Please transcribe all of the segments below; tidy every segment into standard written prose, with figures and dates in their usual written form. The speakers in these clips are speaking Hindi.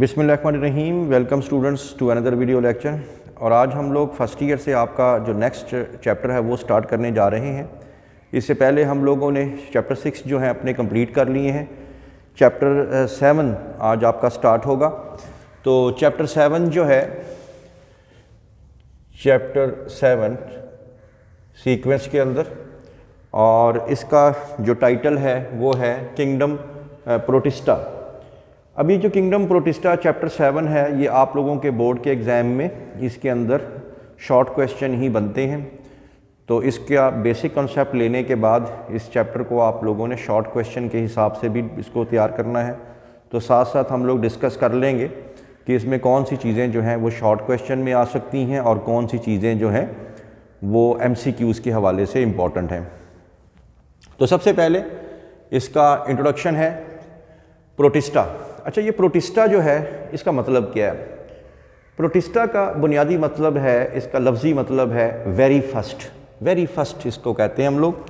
बिस्मिल्लाहिर्रहमानिर्रहीम। Welcome students to another video lecture. और आज हम लोग फर्स्ट ईयर से आपका जो नेक्स्ट चैप्टर है वो स्टार्ट करने जा रहे हैं। इससे पहले हम लोगों ने चैप्टर 6 जो है अपने कंप्लीट कर लिए हैं। चैप्टर 7 आज आपका स्टार्ट होगा। तो चैप्टर 7 जो है, चैप्टर 7 सीक्वेंस के अंदर, और इसका जो टाइटल है वो है किंगडम प्रोटिस्टा। अभी जो किंगडम प्रोटिस्टा चैप्टर 7 है, ये आप लोगों के बोर्ड के एग्ज़ाम में इसके अंदर शॉर्ट क्वेश्चन ही बनते हैं। तो इसका बेसिक कॉन्सेप्ट लेने के बाद इस चैप्टर को आप लोगों ने शॉर्ट क्वेश्चन के हिसाब से भी इसको तैयार करना है। तो साथ साथ हम लोग डिस्कस कर लेंगे कि इसमें कौन सी चीज़ें जो हैं वो शॉर्ट क्वेश्चन में आ सकती हैं और कौन सी चीज़ें जो हैं वो MCQs के हवाले से इम्पॉर्टेंट हैं। तो सबसे पहले इसका इंट्रोडक्शन है प्रोटिस्टा। अच्छा, ये प्रोटिस्टा जो है इसका मतलब क्या है? प्रोटिस्टा का बुनियादी मतलब है, इसका लफ्ज़ी मतलब है वेरी फर्स्ट। वेरी फर्स्ट इसको कहते हैं हम लोग।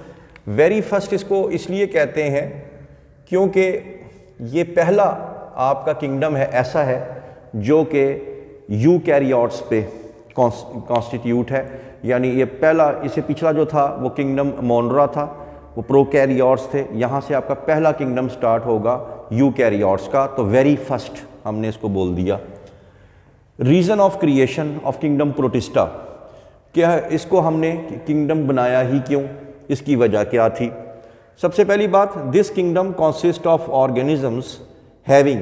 वेरी फर्स्ट इसको इसलिए कहते हैं क्योंकि ये पहला आपका किंगडम है, ऐसा है जो कि यूकैरियोट्स पे कॉन्स्टिट्यूट है। यानी ये पहला, इससे पिछला जो था वो किंगडम मोनरा था, वो प्रोकैरियोट्स थे। यहाँ से आपका पहला किंगडम स्टार्ट होगा यूकैरियोट्स का। तो वेरी फर्स्ट हमने इसको बोल दिया। Reason of creation of kingdom protista, क्या है इसको हमने किंगडम बनाया ही क्यों, इसकी वजह क्या थी? सबसे पहली बात, this kingdom consist of organisms having,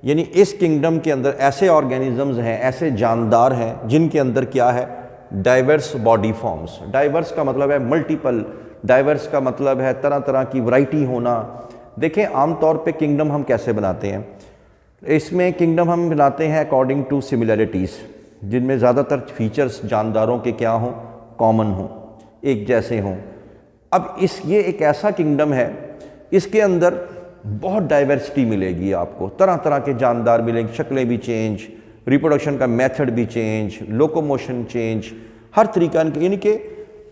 यानी इस किंगडम के अंदर ऐसे ऑर्गेनिजम्स हैं, ऐसे जानदार हैं जिनके अंदर क्या है, डाइवर्स बॉडी फॉर्म्स। डाइवर्स का मतलब है मल्टीपल, डाइवर्स का मतलब है तरह तरह की वैरायटी होना। देखें, आमतौर पे किंगडम हम कैसे बनाते हैं? इसमें किंगडम हम बनाते हैं अकॉर्डिंग टू सिमिलरिटीज़, जिनमें ज़्यादातर फीचर्स जानदारों के क्या हों, कॉमन हों, एक जैसे हों। अब ये एक ऐसा किंगडम है, इसके अंदर बहुत डाइवर्सिटी मिलेगी आपको, तरह तरह के जानदार मिलेंगे, शक्लें भी चेंज, रिप्रोडक्शन का मेथड भी चेंज, लोकोमोशन चेंज, हर तरीका, यानी कि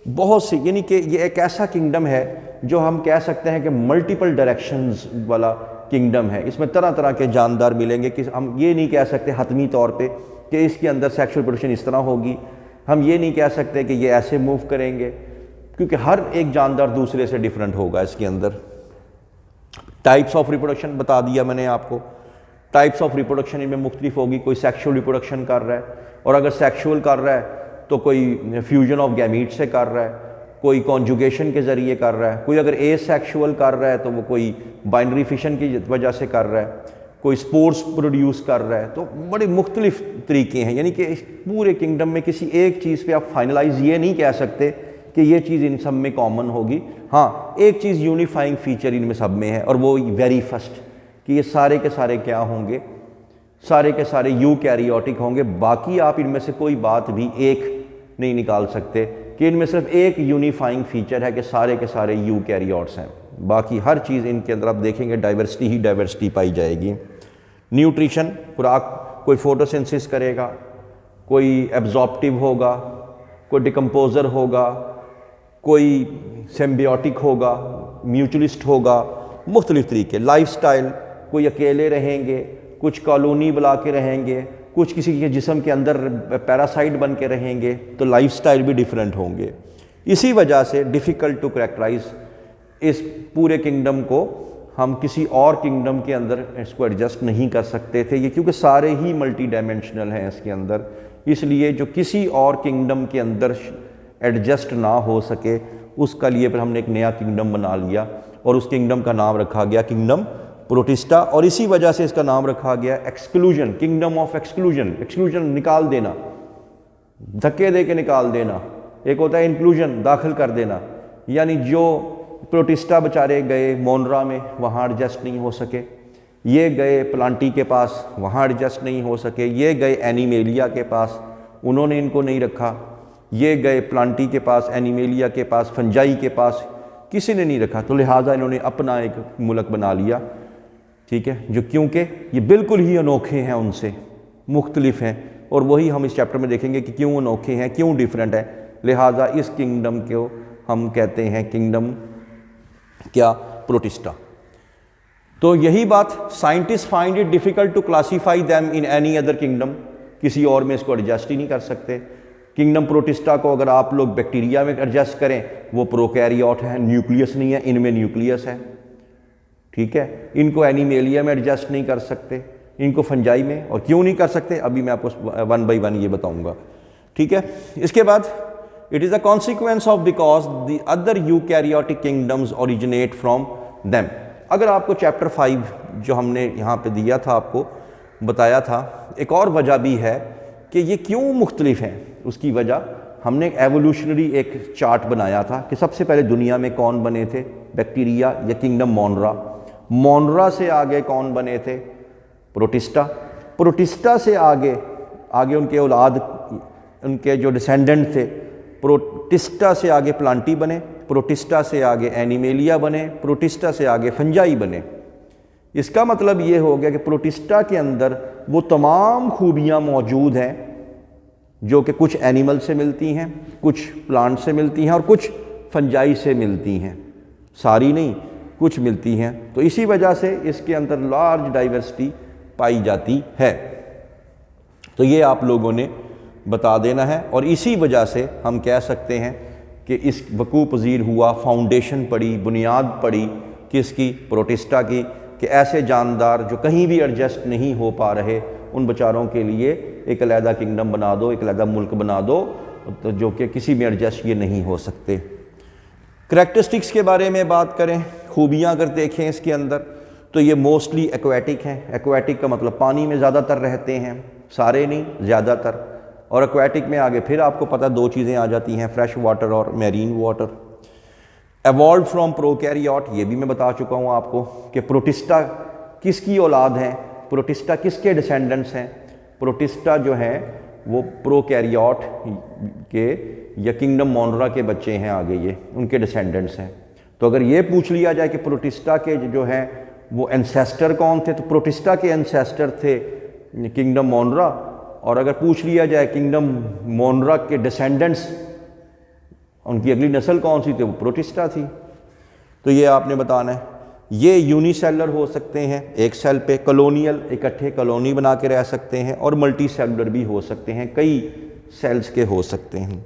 बहुत सी, यानी कि ये एक ऐसा किंगडम है जो हम कह सकते हैं कि मल्टीपल डायरेक्शंस वाला किंगडम है। इसमें तरह तरह के जानदार मिलेंगे कि हम ये नहीं कह सकते हतमी तौर पे कि इसके अंदर सेक्सुअल प्रोडक्शन इस तरह होगी। हम ये नहीं कह सकते कि ये ऐसे मूव करेंगे, क्योंकि हर एक जानदार दूसरे से डिफरेंट होगा। इसके अंदर टाइप्स ऑफ रिप्रोडक्शन बता दिया मैंने आपको। टाइप्स ऑफ रिप्रोडक्शन इनमें मुख्तलिफ होगी। कोई सेक्शुअल रिप्रोडक्शन कर रहा है, और अगर सेक्शुअल कर रहा है तो कोई फ्यूजन ऑफ गैमीट से कर रहा है, कोई कॉन्जुगेशन के ज़रिए कर रहा है, कोई अगर एसेक्सुअल कर रहा है तो वो कोई बाइनरी फिशन की वजह से कर रहा है, कोई स्पोर्स प्रोड्यूस कर रहा है। तो बड़े मुख्तलिफ तरीके हैं। यानी कि इस पूरे किंगडम में किसी एक चीज़ पे आप फाइनलाइज ये नहीं कह सकते कि ये चीज़ इन सब में कॉमन होगी। हाँ, एक चीज़ यूनिफाइंग फीचर इनमें सब में है, और वो वेरी फर्स्ट, कि ये सारे के सारे क्या होंगे, सारे के सारे यूकैरियोटिक होंगे। बाकी आप इनमें से कोई बात भी एक नहीं निकाल सकते कि इनमें सिर्फ एक यूनिफाइंग फीचर है कि सारे के सारे यूकैरियोट्स हैं। बाकी हर चीज़ इनके अंदर आप देखेंगे डाइवर्सिटी ही डाइवर्सिटी पाई जाएगी। न्यूट्रिशन, खुराक, कोई फोटोसिंथेसिस करेगा, कोई एब्जॉर्प्टिव होगा, कोई डिकम्पोजर होगा, कोई सिम्बियोटिक होगा, म्यूचुअलिस्ट होगा, मुख्तलिफ तरीके। लाइफस्टाइल, कोई अकेले रहेंगे, कुछ कॉलोनी बुला के रहेंगे, कुछ किसी के जिस्म के अंदर पैरासाइट बन के रहेंगे, तो लाइफस्टाइल भी डिफरेंट होंगे। इसी वजह से डिफ़िकल्ट टू करैक्टराइज इस पूरे किंगडम को हम किसी और किंगडम के अंदर इसको एडजस्ट नहीं कर सकते थे, ये क्योंकि सारे ही मल्टी डायमेंशनल हैं इसके अंदर। इसलिए जो किसी और किंगडम के अंदर एडजस्ट ना हो सके, उसका लिए फिर हमने एक नया किंगडम बना लिया, और उस किंगडम का नाम रखा गया किंगडम प्रोटिस्टा। और इसी वजह से इसका नाम रखा गया exclusion, kingdom of exclusion. Exclusion निकाल देना, धक्के दे के निकाल देना। एक होता है इंक्लूजन, दाखिल कर देना। यानी जो प्रोटिस्टा बेचारे गए मोनरा में, वहाँ एडजस्ट नहीं हो सके, ये गए प्लांटी के पास, वहाँ एडजस्ट नहीं हो सके, ये गए एनिमेलिया के पास, उन्होंने इनको नहीं रखा, ये गए प्लांटी के पास, एनिमेलिया के पास, फंजाई के पास, किसी ने नहीं रखा। तो लिहाजा इन्होंने अपना एक मुल्क बना लिया, ठीक है, जो क्योंकि ये बिल्कुल ही अनोखे हैं, उनसे मुख्तलिफ हैं। और वही हम इस चैप्टर में देखेंगे कि क्यों अनोखे हैं, क्यों डिफरेंट है। लिहाजा इस किंगडम को हम कहते हैं किंगडम क्या, प्रोटिस्टा। तो यही बात, scientist find it difficult to classify them in any other kingdom, किसी और में इसको एडजस्ट ही नहीं कर सकते। किंगडम प्रोटिस्टा को अगर आप लोग बैक्टीरिया में एडजस्ट करें, वो प्रोकैरियोट है, न्यूक्लियस नहीं है, इनमें न्यूक्लियस है, ठीक है। इनको एनिमेलिया में एडजस्ट नहीं कर सकते, इनको फंजाई में, और क्यों नहीं कर सकते अभी मैं आपको 1 by 1 ये बताऊंगा, ठीक है। इसके बाद it is a consequence of because the other eukaryotic kingdoms originate from them. अगर आपको चैप्टर 5 जो हमने यहाँ पे दिया था, आपको बताया था, एक और वजह भी है कि ये क्यों मुख्तलिफ हैं। उसकी वजह हमने एक एवोल्यूशनरी एक चार्ट बनाया था कि सबसे पहले दुनिया में कौन बने थे, बैक्टीरिया या किंगडम मोनरा। मोनरा से आगे कौन बने थे, प्रोटिस्टा। प्रोटिस्टा से आगे उनके औलाद, उनके जो डिसेंडेंट थे, प्रोटिस्टा से आगे प्लांटी बने, प्रोटिस्टा से आगे एनिमेलिया बने, प्रोटिस्टा से आगे फंजाई बने। इसका मतलब ये हो गया कि प्रोटिस्टा के अंदर वो तमाम खूबियाँ मौजूद हैं जो कि कुछ एनिमल से मिलती हैं, कुछ प्लांट से मिलती हैं और कुछ फंजाई से मिलती हैं, सारी नहीं, कुछ मिलती हैं। तो इसी वजह से इसके अंदर लार्ज डाइवर्सिटी पाई जाती है। तो ये आप लोगों ने बता देना है, और इसी वजह से हम कह सकते हैं कि इस वकूफ़ पज़ीर हुआ, फाउंडेशन पड़ी, बुनियाद पड़ी किसकी, प्रोटिस्टा की, कि ऐसे जानदार जो कहीं भी एडजस्ट नहीं हो पा रहे, उन बेचारों के लिए एक अलहदा किंगडम बना दो, एक अलहदा मुल्क बना दो, तो जो कि किसी में एडजस्ट ये नहीं हो सकते। करैक्टरिस्टिक्स के बारे में बात करें, खूबियाँ अगर देखें इसके अंदर, तो ये मोस्टली एक्वेटिक हैं। एक्वेटिक का मतलब पानी में ज़्यादातर रहते हैं, सारे नहीं, ज़्यादातर। और एक्वेटिक में आगे फिर आपको पता 2 चीज़ें आ जाती हैं, फ्रेश वाटर और marine water. Evolve from prokaryote, ये भी मैं बता चुका हूँ आपको कि प्रोटिस्टा किसकी औलाद हैं, प्रोटिस्टा किसके डिसेंडेंट्स हैं। प्रोटिस्टा जो हैं वो प्रोकैरियोट के या किंगडम मोनरा के बच्चे हैं, आगे ये उनके डिसेंडेंट्स हैं। तो अगर ये पूछ लिया जाए कि प्रोटिस्टा के जो हैं वो एंसेस्टर कौन थे, तो प्रोटिस्टा के एंसेस्टर थे किंगडम मोनरा। और अगर पूछ लिया जाए किंगडम मोनरा के डिसेंडेंट्स, उनकी अगली नस्ल कौन सी थी, वो प्रोटिस्टा थी। तो ये आपने बताना है। ये यूनिसेलुलर हो सकते हैं, एक सेल पे, कॉलोनियल, इकट्ठे कॉलोनी बना के रह सकते हैं, और मल्टी सेलुलर भी हो सकते हैं, कई सेल्स के हो सकते हैं।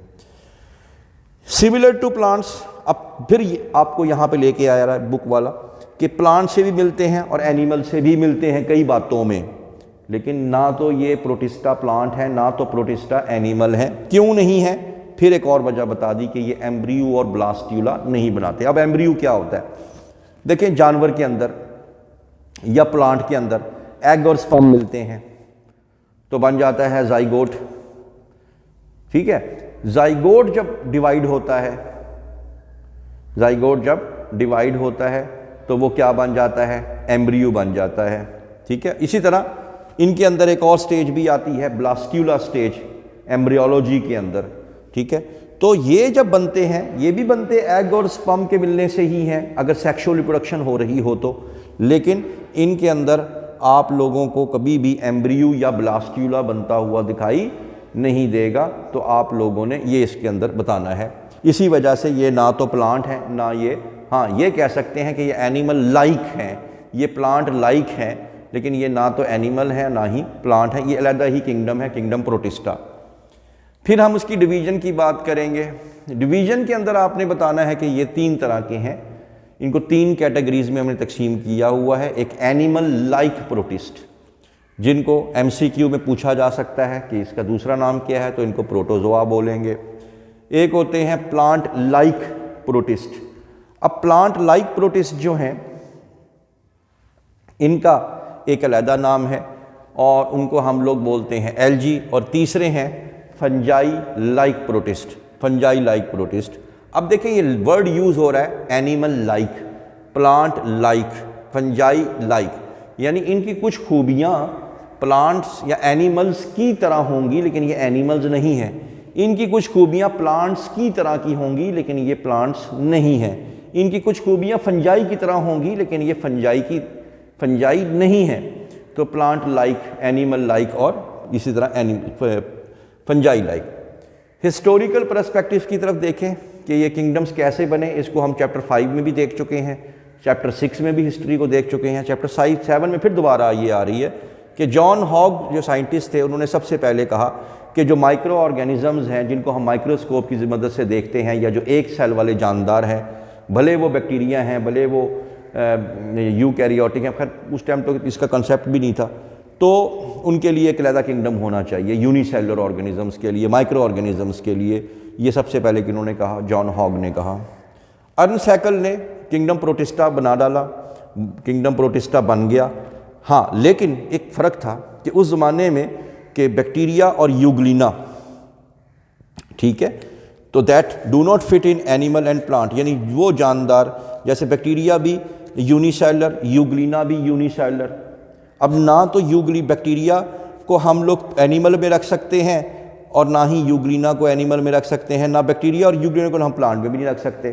सिमिलर टू प्लांट्स, अब फिर आपको यहाँ पे लेके आया रहा है बुक वाला कि प्लांट से भी मिलते हैं और एनिमल से भी मिलते हैं कई बातों में, लेकिन ना तो ये प्रोटिस्टा प्लांट है, ना तो प्रोटिस्टा एनिमल है। क्यों नहीं है, फिर एक और वजह बता दी कि ये एम्ब्रियो और ब्लास्ट्यूला नहीं बनाते। अब एम्ब्रियो क्या होता है, देखें जानवर के अंदर या प्लांट के अंदर एग और स्पर्म मिलते हैं तो बन जाता है जाइगोट, ठीक है। जाइगोट जब डिवाइड होता है, जाइगोट जब डिवाइड होता है तो वो क्या बन जाता है, एम्ब्रियो बन जाता है, ठीक है। इसी तरह इनके अंदर एक और स्टेज भी आती है, ब्लास्ट्यूला स्टेज, एम्ब्रियोलॉजी के अंदर, ठीक है। तो ये जब बनते हैं, ये भी बनते एग और स्पर्म के मिलने से ही हैं, अगर सेक्सुअल रिप्रोडक्शन हो रही हो तो। लेकिन इनके अंदर आप लोगों को कभी भी एम्ब्रियो या ब्लास्ट्यूला बनता हुआ दिखाई नहीं देगा। तो आप लोगों ने ये इसके अंदर बताना है। इसी वजह से ये ना तो प्लांट है ना ये, हाँ ये कह सकते हैं कि ये एनिमल लाइक हैं, ये प्लांट लाइक हैं, लेकिन ये ना तो एनिमल है ना ही प्लांट है, ये अलग ही किंगडम है, किंगडम प्रोटिस्टा। फिर हम उसकी डिवीज़न की बात करेंगे। डिवीज़न के अंदर आपने बताना है कि ये 3 तरह के हैं, इनको 3 कैटेगरीज में हमने तकसीम किया हुआ है। एक एनिमल लाइक प्रोटिस्ट, जिनको MCQ में पूछा जा सकता है कि इसका दूसरा नाम क्या है, तो इनको प्रोटोजोआ बोलेंगे। एक होते हैं प्लांट लाइक प्रोटिस्ट। अब प्लांट लाइक प्रोटिस्ट जो हैं, इनका एक अलहदा नाम है और उनको हम लोग बोलते हैं एल्गी। और तीसरे हैं fungi like protist, fungi like protist. अब देखें ये वर्ड यूज़ हो रहा है animal like, plant like, fungi like, यानी इनकी कुछ खूबियाँ प्लांट्स या एनिमल्स की तरह होंगी लेकिन ये एनिमल्स नहीं हैं। इनकी कुछ खूबियाँ प्लांट्स की तरह की होंगी लेकिन ये प्लांट्स नहीं हैं। इनकी कुछ खूबियाँ फंजाई की तरह होंगी लेकिन ये फंजाई नहीं है। तो प्लांट लाइक, एनिमल लाइक और इसी तरह फंजाई लाइक। हिस्टोरिकल पर्सपेक्टिव की तरफ देखें कि ये किंगडम्स कैसे बने, इसको हम चैप्टर 5 में भी देख चुके हैं। चैप्टर 6 में भी हिस्ट्री को देख चुके हैं, चैप्टर 7 में फिर दोबारा ये आ रही है कि जॉन हॉग जो साइंटिस्ट थे उन्होंने सबसे पहले कहा कि जो माइक्रो ऑर्गेनिजम्स हैं जिनको हम माइक्रोस्कोप की मदद से देखते हैं, या जो एक सेल वाले जानदार हैं, भले वो बैक्टीरिया हैं, भले वो यूकैरियोटिक हैं, खैर उस टाइम तो इसका कंसेप्ट भी नहीं था, तो उनके लिए एक अलहदा किंगडम होना चाहिए, यूनिसेलुलर ऑर्गेनिजम्स के लिए, माइक्रो ऑर्गेनिजम्स के लिए। ये सबसे पहले किन्होंने कहा, जॉन हॉग ने कहा। अर्नस्ट हैकल ने किंगडम प्रोटिस्टा बना डाला, किंगडम प्रोटिस्टा बन गया। हाँ, लेकिन एक फ़र्क था कि उस ज़माने में कि बैक्टीरिया और यूग्लिना, ठीक है, तो that do not fit in animal and plant, यानी वो जानदार, जैसे बैक्टीरिया भी यूनिसेलुलर, यूग्लिना भी यूनिसेलुलर। अब ना तो बैक्टीरिया को हम लोग एनिमल में रख सकते हैं और ना ही यूग्लिना को एनिमल में रख सकते हैं, ना बैक्टीरिया और यूग्लिना को हम प्लांट में भी नहीं रख सकते।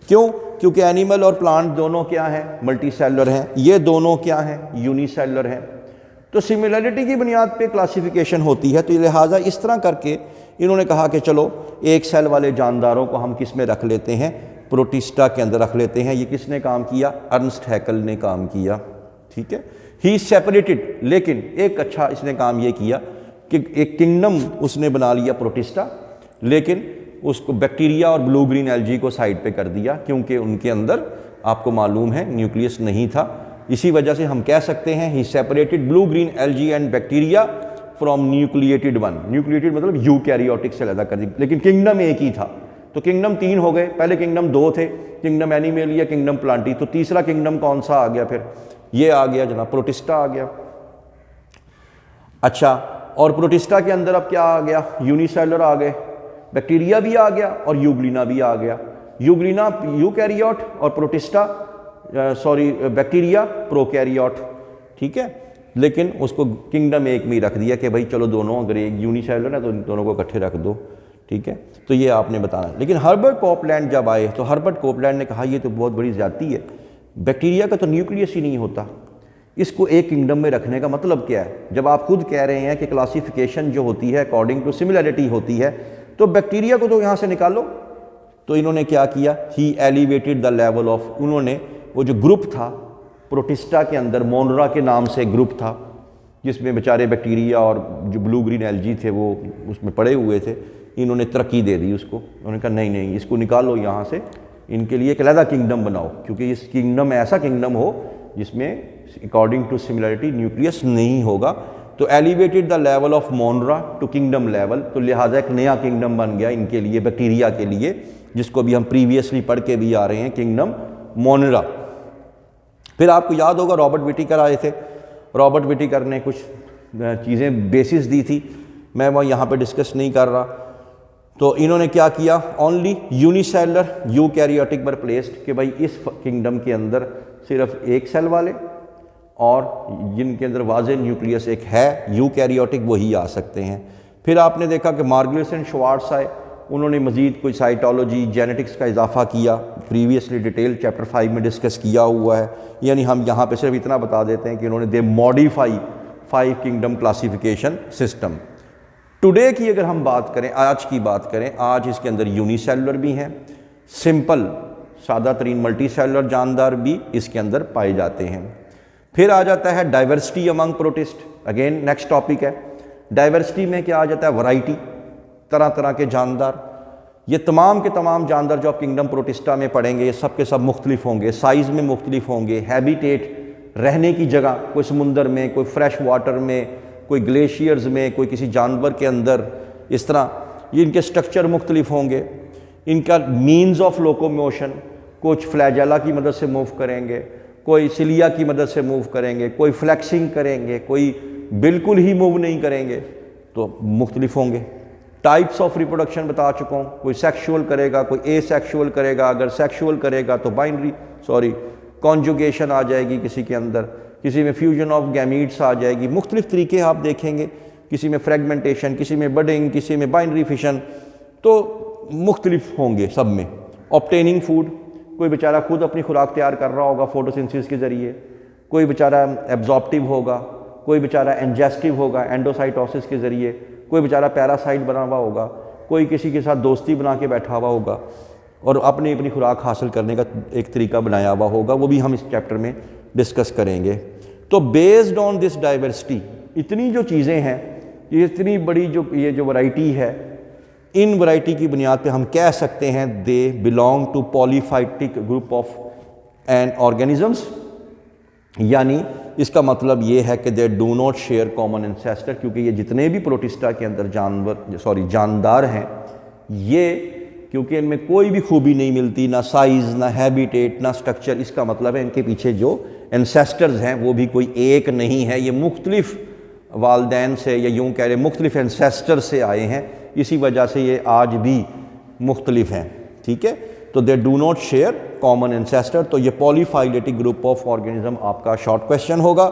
क्यों? क्योंकि एनिमल और प्लांट दोनों क्या हैं? मल्टीसेलुलर हैं। ये दोनों क्या हैं? यूनिसेलुलर हैं। तो सिमिलरिटी की बुनियाद पे क्लासिफिकेशन होती है। तो लिहाजा इस तरह करके इन्होंने कहा कि चलो एक सेल वाले जानदारों को हम किस में रख लेते हैं? प्रोटिस्टा के अंदर रख लेते हैं। ये किसने काम किया? अर्नस्ट हैकल ने काम किया। ठीक है, ही सेपरेटेड। लेकिन एक अच्छा इसने काम ये किया कि एक किंगडम उसने बना लिया प्रोटिस्टा, लेकिन उसको बैक्टीरिया और ब्लू ग्रीन एल्जी को साइड पे कर दिया, क्योंकि उनके अंदर आपको मालूम है न्यूक्लियस नहीं था। इसी वजह से हम कह सकते हैं ही separated blue green algae and bacteria from nucleated one. Nucleated मतलब यूकैरियोटिक से अलग कर दी, लेकिन किंगडम एक ही था। तो किंगडम 3 हो गए। पहले किंगडम 2 थे, किंगडम एनिमेलिया, किंगडम प्लांटी। तो तीसरा किंगडम कौन सा आ गया? फिर ये आ गया जनाब, प्रोटिस्टा आ गया। अच्छा, और प्रोटिस्टा के अंदर अब क्या आ गया? यूनिसेलुलर आ गए, बैक्टीरिया भी आ गया और यूग्लिना भी आ गया। यूग्लिना यूकैरियोट और प्रोटिस्टा बैक्टीरिया प्रोकैरियोट। ठीक है, लेकिन उसको किंगडम एक में ही रख दिया कि भाई चलो दोनों अगर एक यूनिसेलुलर है तो इन दोनों को इकट्ठे रख दो। ठीक है, तो ये आपने बताना। लेकिन हर्बर्ट कोपलैंड जब आए तो हर्बर्ट कोपलैंड ने कहा ये तो बहुत बड़ी ज़्यादती है, बैक्टीरिया का तो न्यूक्लियस ही नहीं होता, इसको एक किंगडम में रखने का मतलब क्या है? जब आप खुद कह रहे हैं कि क्लासिफिकेशन जो होती है अकॉर्डिंग टू सिमिलरिटी होती है, तो बैक्टीरिया को तो यहाँ से निकालो। तो इन्होंने क्या किया? ही एलिवेटेड द लेवल ऑफ, उन्होंने वो जो ग्रुप था प्रोटिस्टा के अंदर, मोनरा के नाम से ग्रुप था जिसमें बेचारे बैक्टीरिया और जो ब्लू ग्रीन एल्जी थे वो उसमें पड़े हुए थे, इन्होंने तरक्की दे दी उसको। उन्होंने कहा नहीं नहीं, इसको निकालो यहाँ से, इनके लिए एक अलग किंगडम बनाओ, क्योंकि इस किंगडम ऐसा किंगडम हो जिसमें अकॉर्डिंग टू सिमिलरिटी न्यूक्लियस नहीं होगा। तो elevated the level of Monera to kingdom level. तो लिहाजा एक नया किंगडम बन गया इनके लिए, बैक्टीरिया के लिए, जिसको भी हम प्रीवियसली पढ़ के भी आ रहे हैं, किंगडम मोनरा। फिर आपको याद होगा रॉबर्ट विटिकर आए थे। रॉबर्ट विटिकर ने कुछ चीज़ें बेसिस दी थी, मैं वो यहाँ पे डिस्कस नहीं कर रहा। तो इन्होंने क्या किया? ओनली यूनिसेलुलर यूकैरियोटिक पर प्लेस्ड, कि भाई इस किंगडम के अंदर सिर्फ एक सेल वाले और जिनके अंदर वाज़े न्यूक्लियस एक है यूकैरियोटिक वही आ सकते हैं। फिर आपने देखा कि मार्गुलिस एंड श्वार्ट्ज आए, उन्होंने मज़ीद कोई साइटोलॉजी जेनेटिक्स का इजाफा किया, प्रीवियसली डिटेल चैप्टर 5 में डिस्कस किया हुआ है। यानी हम यहाँ पे सिर्फ इतना बता देते हैं कि उन्होंने they modify 5 kingdom classification system. Today की अगर हम बात करें, आज की बात करें, आज इसके अंदर यूनिसेलुलर भी हैं, सिंपल सादा तरीन मल्टीसेलुलर जानदार भी इसके अंदर पाए जाते हैं। फिर आ जाता है diversity among protist, again next topic है। डाइवर्सिटी में क्या आ जाता है? वैरायटी, तरह तरह के जानदार। ये तमाम के तमाम जानदार जो आप किंगडम प्रोटिस्टा में पढ़ेंगे, ये सब के सब मुख्तलिफ होंगे, साइज़ में मुख्तलिफ होंगे, हैबिटेट रहने की जगह, कोई समुंदर में, कोई फ्रेश वाटर में, कोई ग्लेशियर्स में, कोई किसी जानवर के अंदर, इस तरह ये इनके स्ट्रक्चर मुख्तलिफ होंगे। इनका मीन्स ऑफ लोकोमोशन, कुछ फ्लैजेला की मदद से मूव करेंगे, कोई सिलिया की मदद से मूव करेंगे, कोई फ्लेक्सिंग करेंगे, कोई बिल्कुल ही मूव नहीं करेंगे, तो मुख्तलिफ होंगे। टाइप्स ऑफ रिप्रोडक्शन बता चुका हूँ, कोई सेक्शुअल करेगा, कोई एसेक्शुअल करेगा, अगर सेक्शुअल करेगा तो कॉन्जुगेशन आ जाएगी किसी के अंदर, किसी में फ्यूजन ऑफ गैमीट्स आ जाएगी, मुख्तलिफ तरीके आप देखेंगे, किसी में फ्रेगमेंटेशन, किसी में बडिंग, किसी में बाइनरी फिशन, तो मुख्तलिफ होंगे सब में। ऑब्टेनिंग फूड, कोई बेचारा खुद अपनी खुराक तैयार कर रहा होगा फोटोसिंथेसिस के ज़रिए, कोई बेचारा एब्जॉर्प्टिव होगा, कोई बेचारा एंजेस्टिव होगा एंडोसाइटोसिस के ज़रिए, कोई बेचारा पैरासाइट बना हुआ होगा, कोई किसी के साथ दोस्ती बना के बैठा हुआ होगा, और अपनी अपनी खुराक हासिल करने का एक तरीका बनाया हुआ होगा, वो भी हम इस चैप्टर में डिस्कस करेंगे। तो बेस्ड ऑन दिस डाइवर्सिटी, इतनी जो चीज़ें हैं, ये इतनी बड़ी ये जो वैरायटी है, इन वैरायटी की बुनियाद पे हम कह सकते हैं they belong to polyphyletic group of an organisms, यानी इसका मतलब ये है कि they do not share common ancestor, क्योंकि ये जितने भी प्रोटिस्टा के अंदर जानदार हैं, ये क्योंकि इनमें कोई भी खूबी नहीं मिलती, ना साइज़, ना हैबिटेट, ना स्ट्रक्चर, इसका मतलब है इनके पीछे जो एंसेस्टर्स हैं वो भी कोई एक नहीं है, ये मुख्तलिफ वालदैन से, या यूँ कह रहे मुख्तलिफ एंसेस्टर से आए हैं, इसी वजह से ये आज भी मुख्तलिफ हैं। ठीक है, तो दे do not share common ancestor. तो ये पॉलीफाइलेटिक ग्रुप ऑफ ऑर्गेनिज्म आपका शॉर्ट क्वेश्चन होगा।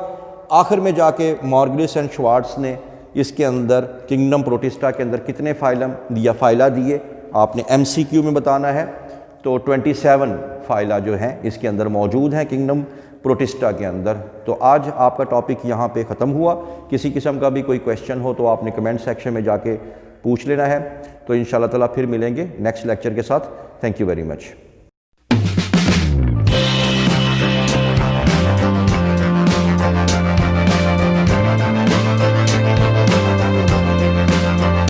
आखिर में जाके मॉर्गलिस एंड श्वार्ट्ज ने इसके अंदर किंगडम प्रोटिस्टा के अंदर कितने फाइलम या फाइला दिए, आपने MCQ में बताना है। तो 27 फाइला जो हैं इसके अंदर मौजूद हैं किंगडम प्रोटिस्टा के अंदर। तो आज आपका टॉपिक यहाँ पे ख़त्म हुआ। किसी किस्म का भी कोई क्वेश्चन हो तो आपने कमेंट सेक्शन में जाके पूछ लेना है। तो इंशाल्लाह ताला फिर मिलेंगे नेक्स्ट लेक्चर के साथ। Thank you very much.